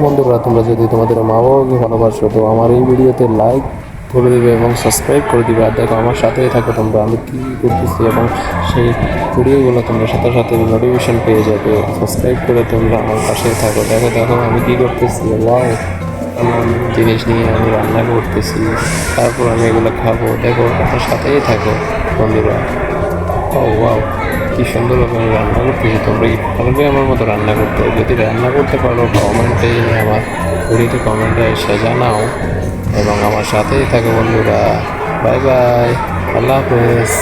বন্ধুরা, তোমরা যদি তোমাদের মা বাবাকে ভালোবাসো তো আমার এই ভিডিওতে লাইক করে দিবে এবং সাবস্ক্রাইব করে দিবে। আর দেখো আমার সাথেই থাকো তোমরা, আমি কী করতেছি এবং সেই ভিডিওগুলো তোমরা সাথে সাথে নোটিফিকেশন পেয়ে যাবে। সাবস্ক্রাইব করে তোমরা আমার পাশেই থাকো। দেখো দেখো আমি কী করতেছি, ওয়াও এমন জিনিস নিয়ে আমি রান্না করতেছি, তারপর আমি এগুলো খাবো। দেখো আমার সাথেই থাকো বন্ধুরা। ও ওয়াও, কি সুন্দরভাবে আমি রান্না করতেছি। তোমরা কি পারবে আমার মতো রান্না করতে? যদি রান্না করতে পারো কমেন্টে আমার ভিডিওতে কমেন্টে এসে জানাও এবং আমার সাথেই থাকো বন্ধুরা। বাই বাই, আল্লাহ হাফেজ।